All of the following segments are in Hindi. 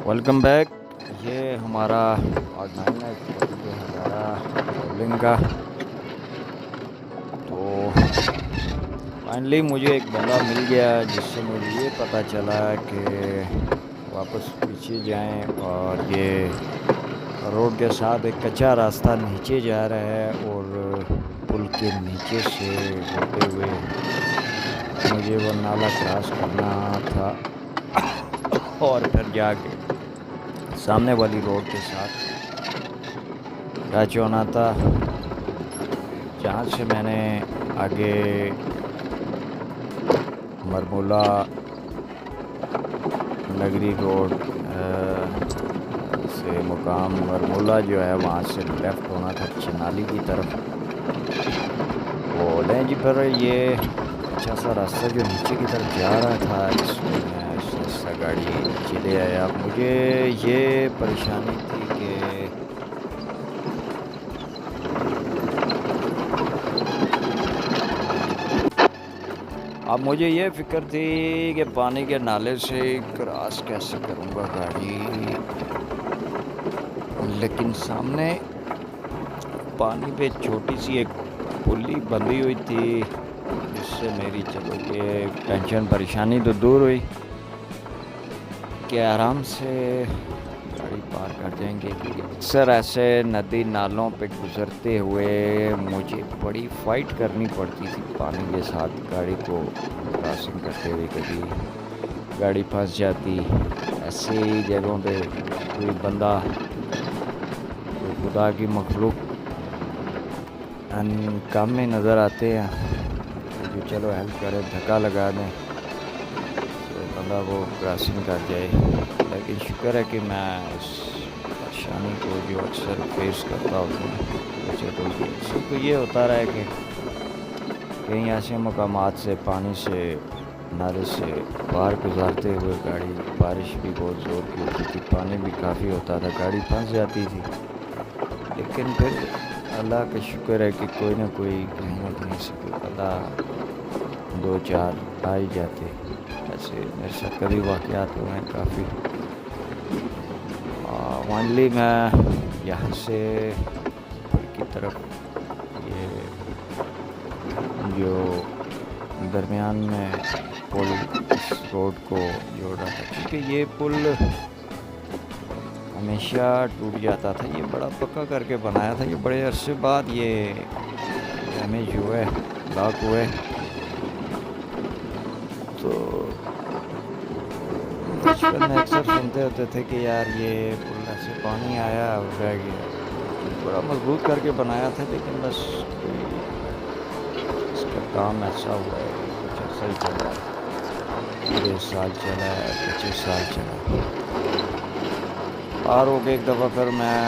Welcome back. ये हमारा आज नाइन है जो हमारा ट्रैवलिंग का। तो फाइनली मुझे एक बंदा मिल गया जिससे मुझे ये पता चला कि वापस पीछे जाएं और ये रोड के साथ एक कच्चा रास्ता नीचे जा रहा है और पुल के नीचे से होते हुए मुझे वो नाला क्रॉस करना था और फिर जाके सामने वाली रोड के साथ टच होना था, जहाँ से मैंने आगे मरमूला नगरी रोड से मुकाम मरमूला जो है वहाँ से लेफ़्ट होना था चिनाली की तरफ। वो लें जी पर ये अच्छा सा रास्ता जो नीचे की तरफ जा रहा था इसमें मैं ऐसा गाड़ी नीचे ले आया। मुझे ये परेशानी थी कि अब मुझे ये फ़िक्र थी कि पानी के नाले से क्रॉस कैसे करूँगा गाड़ी, लेकिन सामने पानी पे छोटी सी एक पुली बंधी हुई थी जिससे मेरी चलो ये टेंशन परेशानी तो दूर हुई कि आराम से गाड़ी पार कर जाएंगे। अक्सर ऐसे नदी नालों पे गुज़रते हुए मुझे बड़ी फ़ाइट करनी पड़ती थी पानी के साथ गाड़ी को क्रॉसिंग करते हुए। कभी गाड़ी फंस जाती, ऐसे ही जगहों पे कोई बंदा कोई खुदा की मखलूक काम में नज़र आते हैं जो चलो हेल्प करे, धक्का लगा दें तो बंदा वो क्रॉसिंग कर जाए। लेकिन शुक्र है कि मैं इस परेशानी को जो अक्सर फेस करता हूँ तो ये होता रहा है कि कहीं ऐसे मकामात से पानी से नाले से पार गुजारते हुए गाड़ी, बारिश भी बहुत ज़ोर की होती थी, पानी भी काफ़ी होता था, गाड़ी फंस जाती थी। लेकिन फिर अल्लाह का शुक्र है कि कोई ना कोई कहीं ना कहीं से कोई पता दो चार आ ही जाते। ऐसे मेरे साथ कभी वाक़यात हुए हैं काफ़ी। फाइनली मैं यहाँ से की तरफ ये जो दरमियान में पुल इस रोड को जोड़ रहा था, क्योंकि ये पुल हमेशा टूट जाता था। ये बड़ा पक्का करके बनाया था, ये बड़े अरसे बाद ये डैमेज हुए, ब्लॉक हुए। तो बचपन में अक्सर सुनते होते थे कि यार ये पुल ऐसे पानी आया और रह गया, बड़ा मजबूत करके बनाया था। लेकिन बस इसका काम ऐसा हुआ है कुछ ऐसा ही चला है, 20 साल चला है, 25 साल चला। पार हो गए एक दफ़ा फिर मैं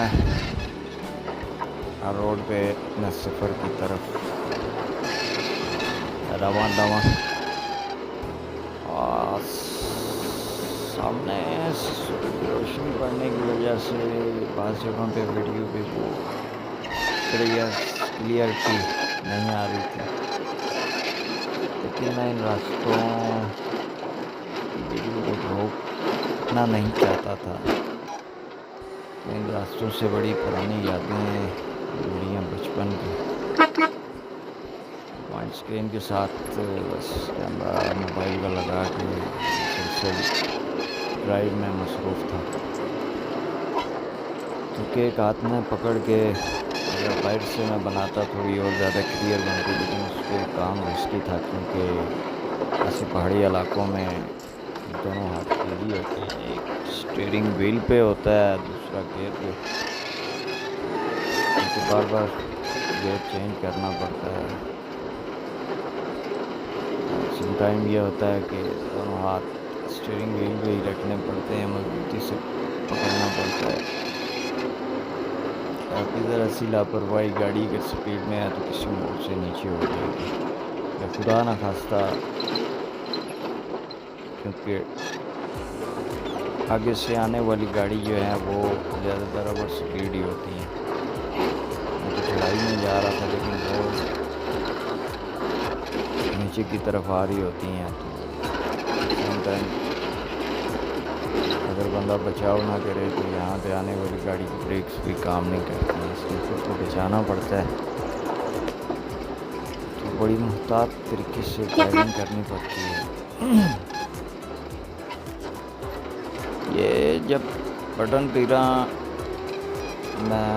रोड पे अपने सफ़र की तरफ रवां दवा। सामने रोशनी पड़ने की वजह से बाज़ जगहों पे वीडियो पे वो क्लियरिटी नहीं आ रही थी, लेकिन मैं इन रास्तों वीडियो को रोकना नहीं चाहता था। इन रास्तों से बड़ी पुरानी यादें जुड़ी हैं बचपन की। वाइड स्क्रीन के साथ बस कैमरा मोबाइल का लगा के मुसलसल ड्राइव में मसरूफ़ था, क्योंकि एक हाथ में पकड़ के अगर बाइट से मैं बनाता थोड़ी और ज़्यादा क्लियर बनती, लेकिन उस पर काम रिस्की था क्योंकि ऐसे पहाड़ी इलाकों में दोनों हाथ बिजी होते हैं। एक स्टीयरिंग व्हील पे होता है, दूसरा गियर पे, क्योंकि बार बार गियर चेंज करना पड़ता है। समटाइम ये होता है कि दोनों हाथ स्टीयरिंग व्हील पे ही रखने पड़ते हैं, मजबूती से पकड़ना पड़ता है। काफ़ी ज़रा सी लापरवाही गाड़ी अगर स्पीड में है तो किसी मोड़ से नीचे हो जाएगी, या खुदा ना खास्ता क्योंकि आगे से आने वाली गाड़ी जो है वो ज़्यादातर ओवर स्पीड ही होती है। मैं तो चढ़ाई में जा रहा था लेकिन वो नीचे की तरफ आ रही होती हैं, तो समटाइम अगर बंदा बचाव ना करे तो यहाँ पे आने वाली गाड़ी की ब्रेक्स भी काम नहीं करती हैं, इसलिए खुद को बचाना पड़ता है। तो बड़ी मुहतात तरीके से ड्राइविंग करनी पड़ती है। ये जब पटन पीरा मैं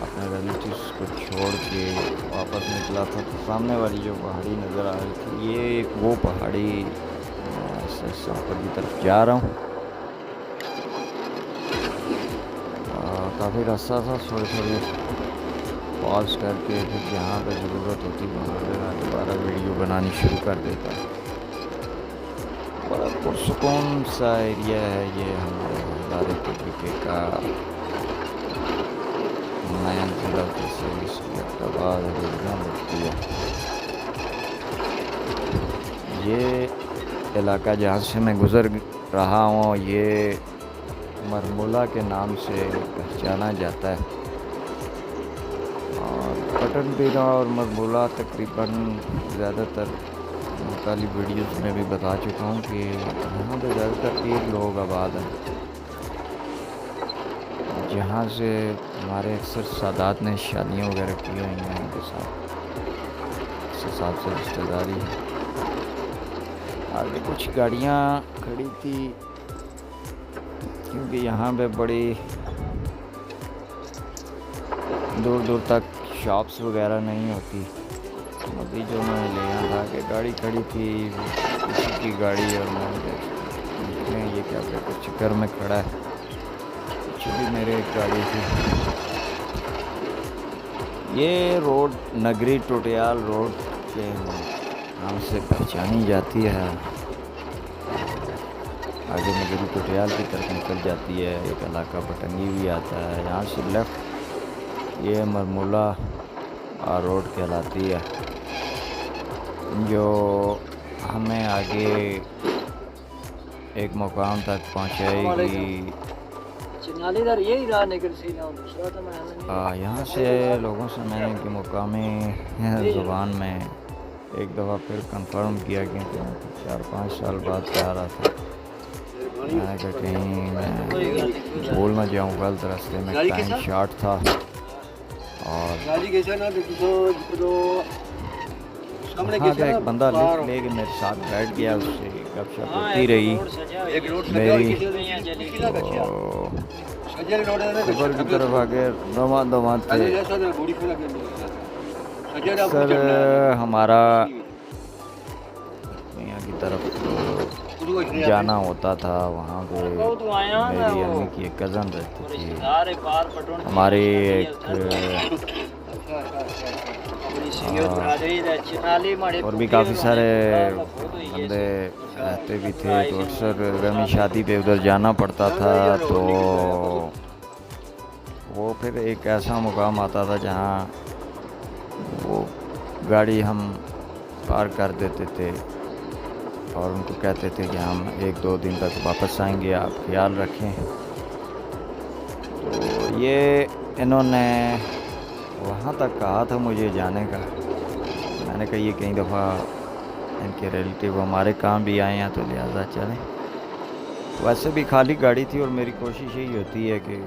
अपने रिलेटिव्स को छोड़ के वापस निकला था तो सामने वाली जो पहाड़ी नज़र आ रही थी, ये वो पहाड़ी ऐसे ऊपर की तरफ जा रहा हूँ। काफ़ी रास्ता था, थोड़ी पॉज करके फिर जहाँ पर ज़रूरत होती वहाँ पर मैं दोबारा वीडियो बनानी शुरू कर देता। बड़ा पुरसुकून सा एरिया है ये हमारे हज़ारे तरीके का नया जिला तहसील इस्लामाबाद लगती है। ये इलाका जहाँ से मैं गुज़र रहा हूँ ये मरमुला के नाम से पहचाना जाता है और पटन पीरा और मरमुला तकरीबन ज़्यादातर मुतालिब वीडियोस में भी बता चुका हूँ कि यहाँ पे ज़्यादातर पीर लोग आबाद हैं, जहाँ से हमारे अक्सर सादात ने शादियाँ वगैरह की हुई हैं उनके साथ, इस हिसाब से रिश्तेदारी है। आगे कुछ गाड़ियाँ खड़ी थी क्योंकि यहाँ पे बड़ी दूर दूर तक शॉप्स वगैरह नहीं होती। अभी जो मैं ले आया था कि गाड़ी खड़ी थी किसी की गाड़ी और मैं ये क्या कहते चक्कर में खड़ा है, कुछ भी मेरे एक गाड़ी थी। ये रोड नगरी टोटियाल रोड के नाम से पहचानी जाती है। आगे नगरी टोटियाल की तरफ निकल जाती है, एक इलाका पटंगी भी आता है। यहाँ से लेफ़्ट ये मरमुला रोड कहलाती है, जो हमें आगे एक मुकाम तक पहुँचाएगी। यहाँ से लोगों से मैंने इनकी मुकामी ज़ुबान में एक दफ़ा फिर कंफर्म किया क्योंकि मैं 4-5 साल बाद जा रहा था। मैं कहीं मैं भूल ना जाऊँ, गलत रास्ते में टाइम शॉर्ट था और हाँ तो एक बंदा लिफ्ट लेके मेरे साथ बैठ गया, उससे गपशप होती रही मेरी। ऊपर की तरफ आगे दवा थे सर हमारा यहाँ की तरफ जाना होता था। वहाँ पे मेरी अम्मी की एक कज़न रहती थी, हमारी एक और भी काफ़ी सारे बंदे रहते भी थे तो अक्सर गमी शादी पे उधर जाना पड़ता था। तो वो फिर एक ऐसा मुकाम आता था जहाँ वो गाड़ी हम पार्क कर देते थे और उनको कहते थे कि हम 1-2 दिन तक वापस आएंगे, आप ख्याल रखें। तो ये इन्होंने वहाँ तक कहा था मुझे जाने का। मैंने कहा ये कई दफ़ा इनके रिलेटिव हमारे काम भी आए हैं तो लिहाजा चलें। वैसे भी खाली गाड़ी थी और मेरी कोशिश यही होती है कि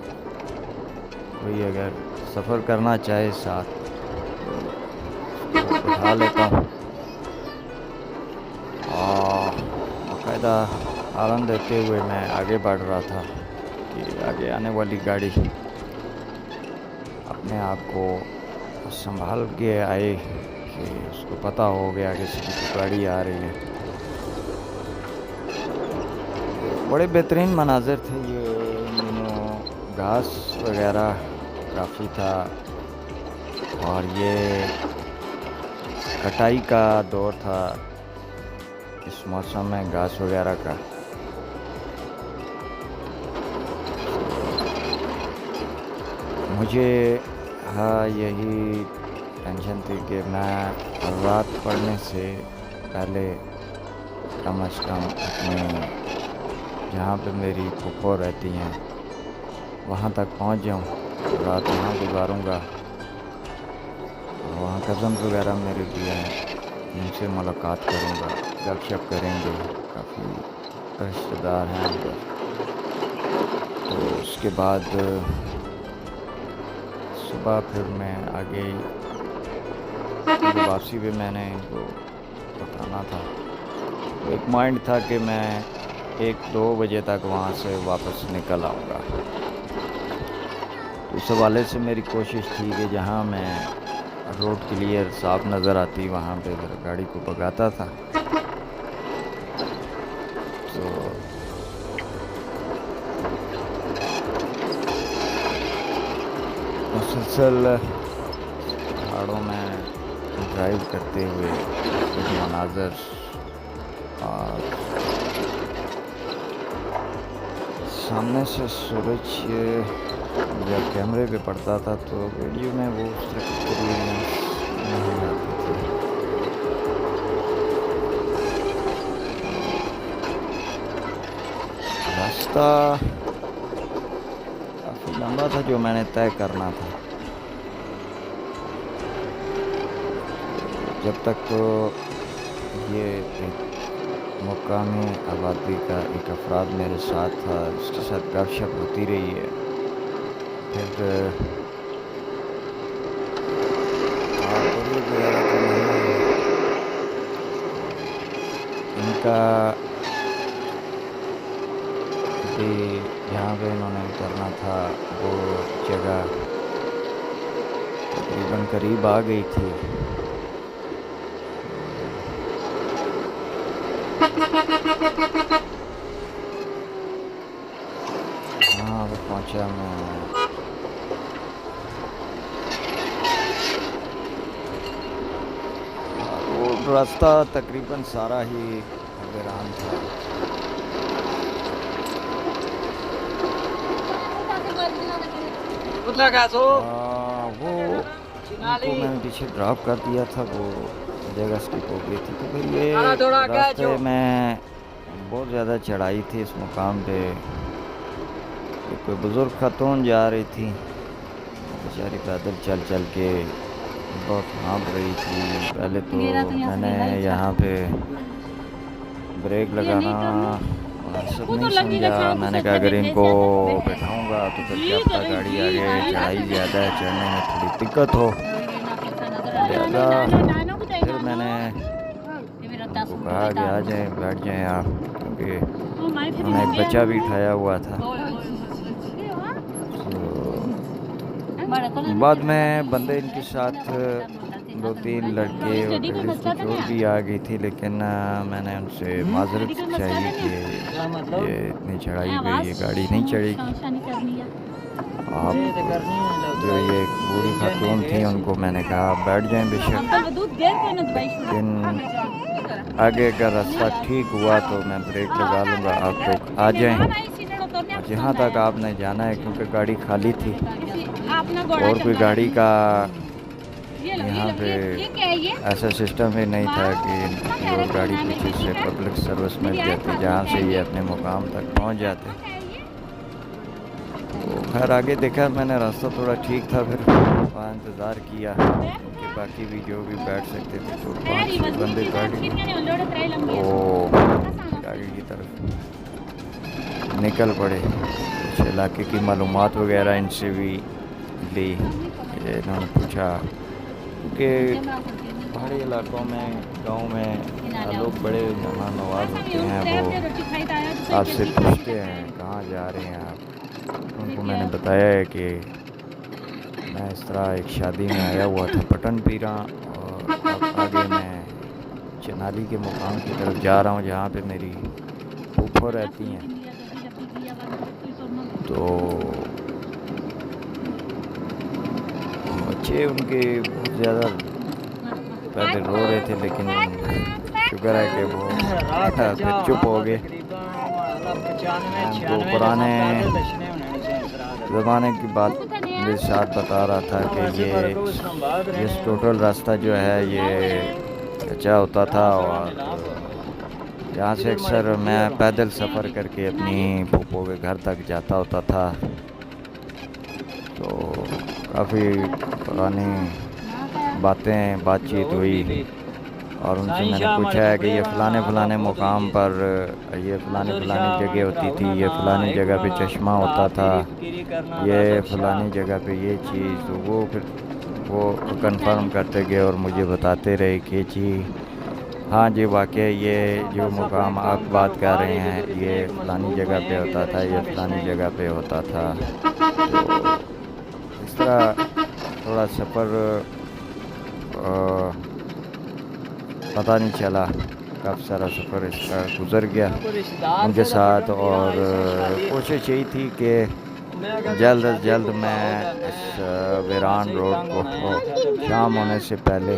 कोई अगर सफ़र करना चाहे साथ तो उठा लेता हूँ और बाकायदा आराम देते हुए मैं आगे बढ़ रहा था कि आगे आने वाली गाड़ी अपने आप को संभाल के आए कि उसको पता हो गया कि किसी गाड़ी आ रही है। बड़े बेहतरीन मनाज़र थे ये, घास वगैरह काफ़ी था और ये कटाई का दौर था इस मौसम में घास वगैरह का। मुझे हाँ यही टेंशन थी कि मैं रात पड़ने से पहले कम से कम अपने जहाँ पे मेरी फूफो रहती हैं वहाँ तक पहुँच जाऊँ, रात वहाँ गुजारूँगा। वहाँ कज़न वगैरह मेरे भी हैं, उनसे मुलाकात करूँगा, गपशप करेंगे, काफ़ी रिश्तेदार हैं उधर। उसके बाद सुबह फिर मैं आगे वापसी पे मैंने इनको उठाना था। तो एक माइंड था कि मैं 1-2 बजे तक वहाँ से वापस निकल आऊँगा। तो उस हवाले से मेरी कोशिश थी कि जहाँ मैं रोड क्लियर साफ नज़र आती वहाँ पे फिर गाड़ी को भगाता था। तो मुसलसल पहाड़ों में ड्राइव करते हुए एक मनाज़र और सामने से सूरज जब कैमरे पे पड़ता था तो वीडियो में वो उस तरह की एक्सपीरियंस नहीं आती थी। रास्ता काफ़ी लंबा था जो मैंने तय करना था। जब तक तो ये एक मुकामी आबादी का एक अफराद मेरे साथ था, उसके साथ गपशप होती रही है। फिर वगैरह तो नहीं है इनका कि जहाँ पे इन्होंने उतरना था वो जगह तकरीबन करीब आ गई थी। हाँ वो पहुँचा मैं। वो रास्ता तकरीबन सारा ही वीरान था। वो उनको मैंने पीछे ड्रॉप कर दिया था, वो जगह स्किप हो गई थी। तो फिर ये रास्ते में बहुत ज़्यादा चढ़ाई थी इस मुकाम पे। कोई बुज़ुर्ग खातून जा रही थी, बेचारी पैदल चल चल के बहुत हाँफ रही थी। पहले तो मैंने यहाँ पे ब्रेक लगाना मुनासिब नहीं समझा। मैंने कहा अगर इनको बैठाऊँगा तो फिर क्या पता गाड़ी आगे चढ़ाई ज़्यादा है, चढ़ने में थोड़ी दिक्कत हो। लिहाजा फिर मैंने उनको कहा कि आ जाएँ, बैठ जाएँ आप, क्योंकि उन्होंने एक बच्चा भी उठाया हुआ था। तो बाद में बंदे इनके साथ 2-3 लड़के और लेडीज़ कुछ और भी आ गई थी, लेकिन मैंने उनसे माजरत चाहिए कि ये इतनी चढ़ाई पे ये गाड़ी नहीं चढ़ेगी। आप जो ये बूढ़ी खातून थी उनको मैंने कहा बैठ जाएं बेशक, लेकिन आगे का रास्ता ठीक हुआ तो मैं ब्रेक लगा लूँगा, आप लोग आ जाएं। और जहाँ तक आपने जाना है, क्योंकि गाड़ी खाली थी और कोई गाड़ी का यहाँ पे ऐसा सिस्टम भी नहीं था कि और गाड़ी पीछे से पब्लिक सर्विस मिल जाती जहाँ से ये अपने मुकाम तक पहुँच जाते। तो खैर आगे देखा मैंने रास्ता थोड़ा ठीक था, फिर वहाँ इंतज़ार किया उनके बाकी भी जो भी बैठ सकते थे। तो 5-6 बंदे बैठ गए तो आगे की तरफ निकल पड़े। कुछ इलाके की मालूमात वगैरह इनसे भी ली। इन्होंने पूछा कि पहाड़ी इलाकों में गांव में लोग बड़े मेहमान नवाज होते हैं, वो आपसे पूछते हैं कहाँ जा रहे हैं आप। उनको मैंने बताया है कि मैं इस तरह एक शादी में आया हुआ था पटन पीरा, और अब आगे मैं चनाली के मुकाम की तरफ जा रहा हूँ जहाँ पे मेरी फूफो रहती हैं। तो बच्चे उनके बहुत ज़्यादा पहले रो रहे थे, लेकिन शुक्र है कि वो फिर चुप हो गए। तो पुराने ज़माने की बात मेरे साथ बता रहा था कि ये इस टोटल रास्ता जो है ये कच्चा होता था, और यहाँ से अक्सर मैं पैदल सफ़र करके अपनी फूफो के घर तक जाता होता था। तो काफ़ी पुरानी बातचीत हुई और उनसे मैंने पूछा है कि ये फ़लाने फ़लाने मुकाम पर ये फ़लानी फ़लानी जगह होती थी, ये फ़लानी जगह पे चश्मा होता था, ये फ़लानी जगह पे ये चीज़। तो वो फिर वो कंफर्म करते गए और मुझे बताते रहे कि जी हाँ जी, वाक़ई ये जो मुकाम आप बात कर रहे हैं ये फ़लानी जगह पे होता था, ये फ़लानी जगह पे होता था। तो इस तरह थोड़ा सफ़र पता नहीं चला कब सारा सफ़र इसका गुज़र गया उनके साथ। और कोशिश यही थी कि जल्द अज़ जल्द मैं इस वीरान रोड को शाम होने से पहले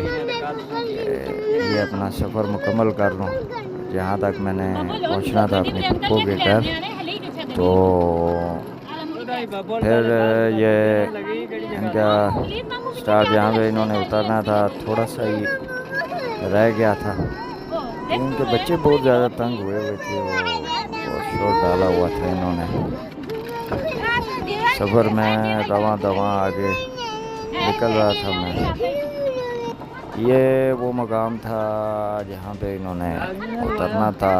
ये अपना सफ़र मुकम्मल कर लूँ। जहाँ तक मैंने पहुँचना था अपनी फूफो के घर, तो फिर ये इनका स्टाफ जहाँ पे इन्होंने उतरना था थोड़ा सा ही रह गया था। इनके बच्चे बहुत ज़्यादा तंग हुए थे, वो बहुत शोर डाला हुआ था इन्होंने। सफ़र में रवां दवां आगे निकल रहा था मैं। ये वो मकाम था जहाँ पे इन्होंने उतरना था।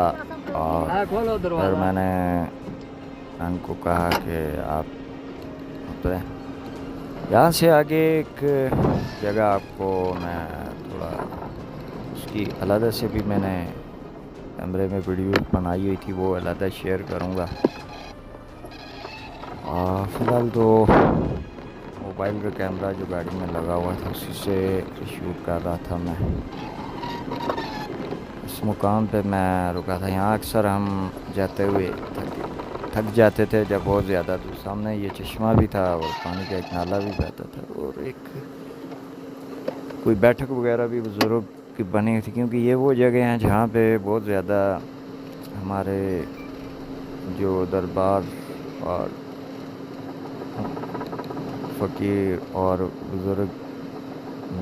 और फिर मैंने उनको कहा कि आप उतरें। यहाँ से आगे एक जगह आपको मैं थोड़ा उसकी अलग से भी मैंने कैमरे में वीडियो बनाई हुई थी, वो अलग शेयर करूँगा। फ़िलहाल तो मोबाइल का कैमरा जो गाड़ी में लगा हुआ था उसी से शूट कर रहा था मैं। इस मुकाम पे मैं रुका था। यहाँ अक्सर हम जाते हुए थक जाते थे जब बहुत ज़्यादा। तो सामने ये चश्मा भी था और पानी का एक नाला भी बहता था और एक कोई बैठक वगैरह भी बुज़ुर्ग की बनी थी, क्योंकि ये वो जगह हैं जहाँ पे बहुत ज़्यादा हमारे जो दरबार और फ़कीर और बुज़ुर्ग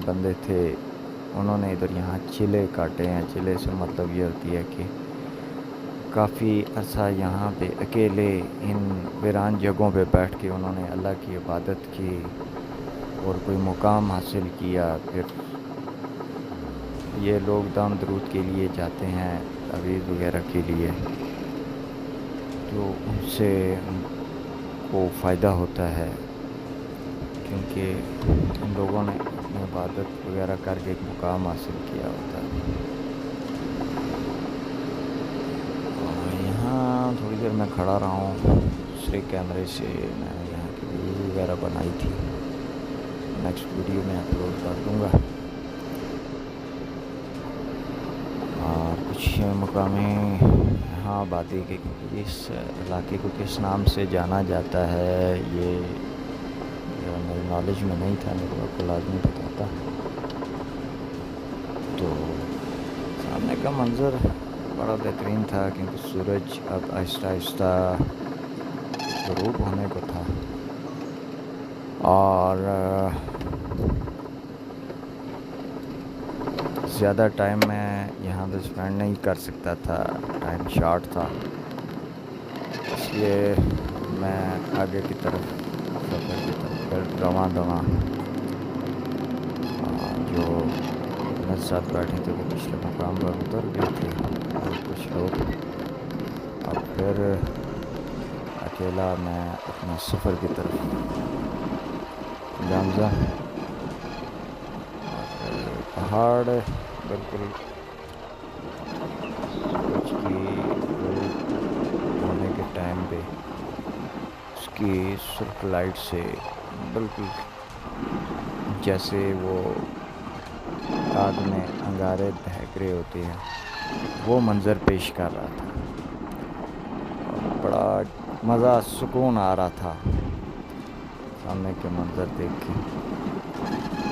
बंदे थे उन्होंने इधर यहाँ चिले काटे हैं। चिले से मतलब ये होती है कि काफ़ी अरसा यहाँ पे अकेले इन वीरान जगहों पे बैठ के उन्होंने अल्लाह की इबादत की और कोई मुकाम हासिल किया। फिर ये लोग दाम दरूद के लिए जाते हैं, तवीज़ वगैरह के लिए, तो उनसे उनको फ़ायदा होता है, क्योंकि इन लोगों ने अपनी इबादत वगैरह करके एक मुकाम हासिल किया होता है। और यहाँ थोड़ी देर मैं खड़ा रहा हूँ। दूसरे कैमरे से मैंने यहाँ की वीडियो वगैरह बनाई थी, नेक्स्ट वीडियो में अपलोड कर दूँगा। और कुछ मुकामी यहाँ बातें कि इस इलाके को किस नाम से जाना जाता है ये मेरी नॉलेज में नहीं था, मेरे को आपको लाजमी बताता। तो सामने का मंज़र बड़ा बेहतरीन था, क्योंकि सूरज अब आहिस्ता आहिस्ता ग़ुरूब होने को था। और ज़्यादा टाइम मैं यहाँ पे स्पेंड नहीं कर सकता था, टाइम शॉर्ट था, इसलिए मैं आगे की तरफ सफ़र की तरफ रवां दवां। जो मेरे साथ बैठे थे वो पिछले मुकाम पर उतर गए थे और कुछ लोग। अब फिर अकेला मैं अपने सफ़र की तरफ गामज़ा। पहाड़ बिल्कुल सूरज की होने के टाइम पे उसकी सुर्ख लाइट से बिल्कुल जैसे वो आग में अंगारे दहक रहे होते हैं, वो मंज़र पेश कर रहा था। और बड़ा मज़ा सुकून आ रहा था सामने के मंज़र देख के।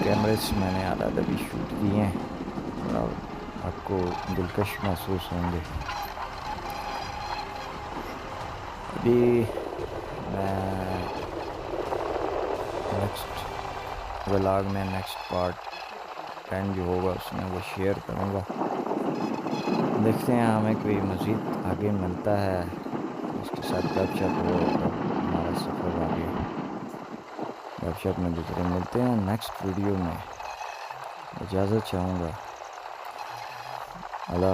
कैमरे से मैंने आधा भी शूट किए हैं, बड़ा आपको दिलकश महसूस होंगे। अभी मैं नेक्स्ट व्लॉग में नेक्स्ट पार्ट 10 जो होगा उसमें वो शेयर करूँगा। देखते हैं हमें कोई मज़ीद आगे मिलता है उसके साथ गपशप हो, हमारा सफ़र आगे गपशप में दूसरे मिलते हैं नेक्स्ट वीडियो में। इजाज़त चाहूँगा। अल्लाह।